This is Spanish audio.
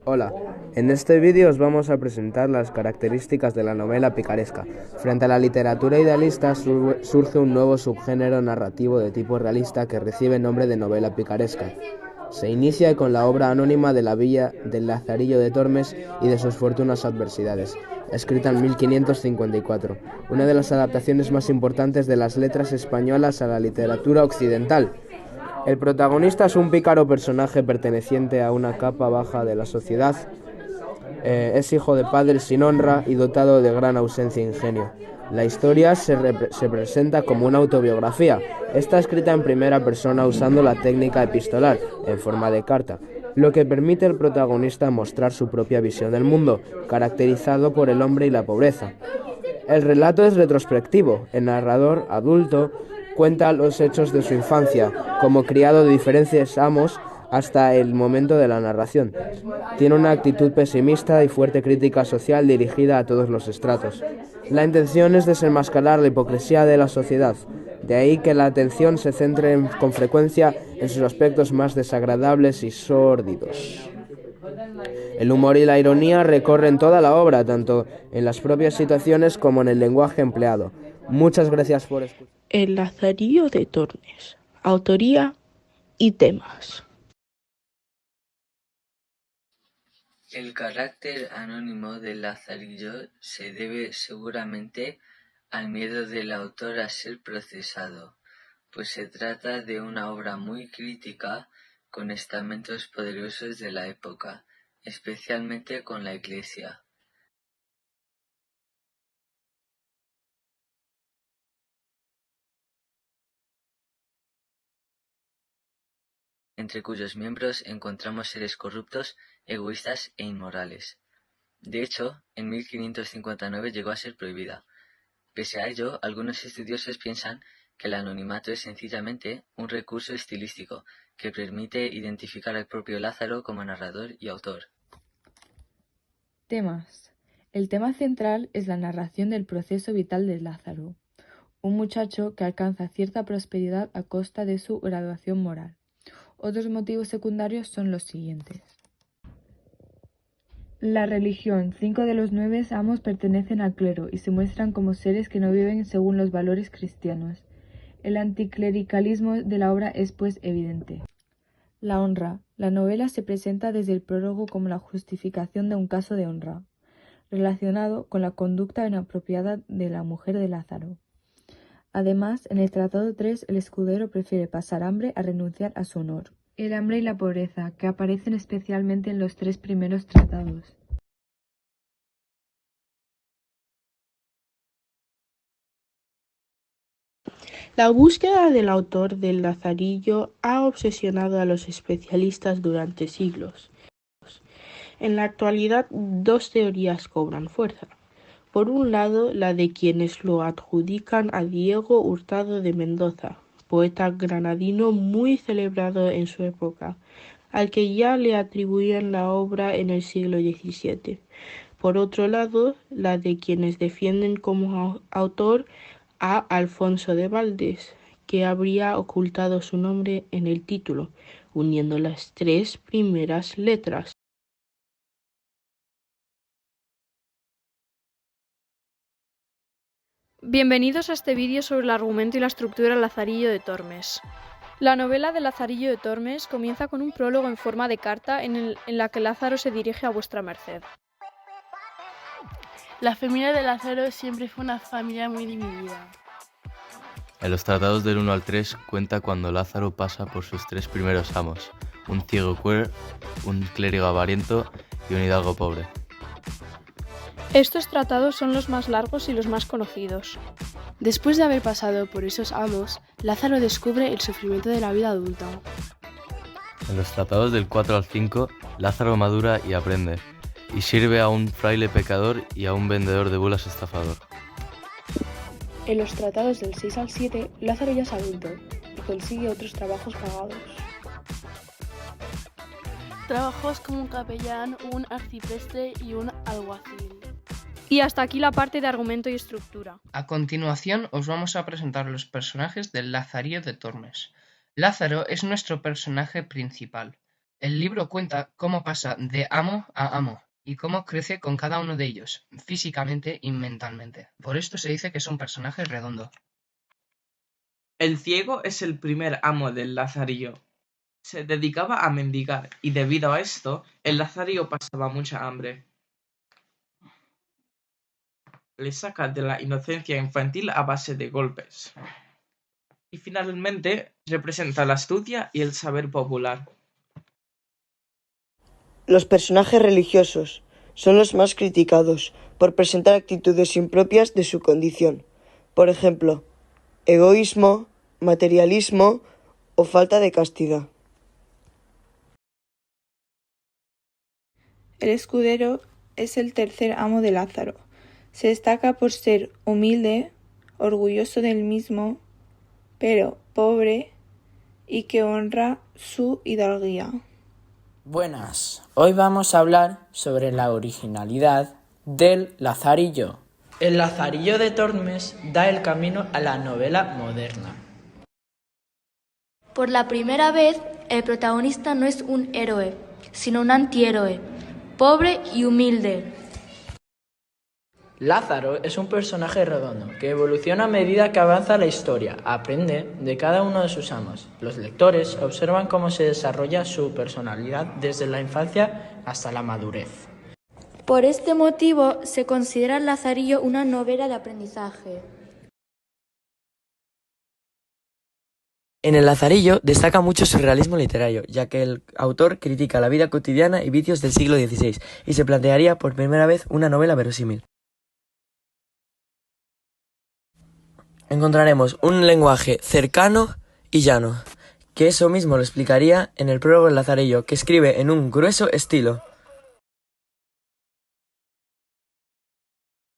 Hola, en este vídeo os vamos a presentar las características de la novela picaresca. Frente a la literatura idealista surge un nuevo subgénero narrativo de tipo realista que recibe el nombre de novela picaresca. Se inicia con la obra anónima de la villa del Lazarillo de Tormes y de sus fortunas adversidades, escrita en 1554, una de las adaptaciones más importantes de las letras españolas a la literatura occidental. El protagonista es un pícaro personaje perteneciente a una capa baja de la sociedad. Es hijo de padres sin honra y dotado de gran ausencia e ingenio. La historia se presenta como una autobiografía. Está escrita en primera persona usando la técnica epistolar, en forma de carta, lo que permite al protagonista mostrar su propia visión del mundo, caracterizado por el hombre y la pobreza. El relato es retrospectivo. El narrador, adulto, cuenta los hechos de su infancia, como criado de diferentes amos hasta el momento de la narración. Tiene una actitud pesimista y fuerte crítica social dirigida a todos los estratos. La intención es desenmascarar la hipocresía de la sociedad. De ahí que la atención se centre con frecuencia en sus aspectos más desagradables y sórdidos. El humor y la ironía recorren toda la obra, tanto en las propias situaciones como en el lenguaje empleado. Muchas gracias por escuchar. El Lazarillo de Tormes. Autoría y temas. El carácter anónimo del Lazarillo se debe seguramente al miedo del autor a ser procesado, pues se trata de una obra muy crítica con estamentos poderosos de la época, especialmente con la Iglesia. Entre cuyos miembros encontramos seres corruptos, egoístas e inmorales. De hecho, en 1559 llegó a ser prohibida. Pese a ello, algunos estudiosos piensan que el anonimato es sencillamente un recurso estilístico que permite identificar al propio Lázaro como narrador y autor. Temas. El tema central es la narración del proceso vital de Lázaro, un muchacho que alcanza cierta prosperidad a costa de su graduación moral. Otros motivos secundarios son los siguientes. La religión. 5 de los 9 amos pertenecen al clero y se muestran como seres que no viven según los valores cristianos. El anticlericalismo de la obra es pues evidente. La honra. La novela se presenta desde el prólogo como la justificación de un caso de honra, relacionado con la conducta inapropiada de la mujer de Lázaro. Además, en el Tratado 3, el escudero prefiere pasar hambre a renunciar a su honor. El hambre y la pobreza, que aparecen especialmente en los 3 primeros tratados. La búsqueda del autor del Lazarillo ha obsesionado a los especialistas durante siglos. En la actualidad, dos teorías cobran fuerza. Por un lado, la de quienes lo adjudican a Diego Hurtado de Mendoza, poeta granadino muy celebrado en su época, al que ya le atribuían la obra en el siglo XVII. Por otro lado, la de quienes defienden como autor a Alfonso de Valdés, que habría ocultado su nombre en el título, uniendo las 3 primeras letras. Bienvenidos a este vídeo sobre el argumento y la estructura del Lazarillo de Tormes. La novela del Lazarillo de Tormes comienza con un prólogo en forma de carta en la que Lázaro se dirige a vuestra merced. La familia de Lázaro siempre fue una familia muy dividida. En los tratados del 1 al 3 cuenta cuando Lázaro pasa por sus 3 primeros amos, un ciego cuer, un clérigo avariento y un hidalgo pobre. Estos tratados son los más largos y los más conocidos. Después de haber pasado por esos amos, Lázaro descubre el sufrimiento de la vida adulta. En los tratados del 4 al 5, Lázaro madura y aprende, y sirve a un fraile pecador y a un vendedor de bulas estafador. En los tratados del 6 al 7, Lázaro ya es adulto y consigue otros trabajos pagados. Trabajos como un capellán, un arcipreste y un alguacil. Y hasta aquí la parte de argumento y estructura. A continuación os vamos a presentar los personajes del Lazarillo de Tormes. Lázaro es nuestro personaje principal. El libro cuenta cómo pasa de amo a amo y cómo crece con cada uno de ellos, físicamente y mentalmente. Por esto se dice que es un personaje redondo. El ciego es el primer amo del Lazarillo. Se dedicaba a mendigar y debido a esto, el Lazarillo pasaba mucha hambre. Le saca de la inocencia infantil a base de golpes. Y finalmente representa la astucia y el saber popular. Los personajes religiosos son los más criticados por presentar actitudes impropias de su condición, por ejemplo, egoísmo, materialismo o falta de castidad. El escudero es el tercer amo de Lázaro. Se destaca por ser humilde, orgulloso del mismo, pero pobre y que honra su hidalguía. Buenas, hoy vamos a hablar sobre la originalidad del Lazarillo. El Lazarillo de Tormes da el camino a la novela moderna. Por la primera vez, el protagonista no es un héroe, sino un antihéroe, pobre y humilde. Lázaro es un personaje redondo que evoluciona a medida que avanza la historia, aprende de cada uno de sus amos. Los lectores observan cómo se desarrolla su personalidad desde la infancia hasta la madurez. Por este motivo, se considera el Lazarillo una novela de aprendizaje. En el Lazarillo destaca mucho su realismo literario, ya que el autor critica la vida cotidiana y vicios del siglo XVI, y se plantearía por primera vez una novela verosímil. Encontraremos un lenguaje cercano y llano, que eso mismo lo explicaría en el prólogo del Lazarillo, que escribe en un grueso estilo.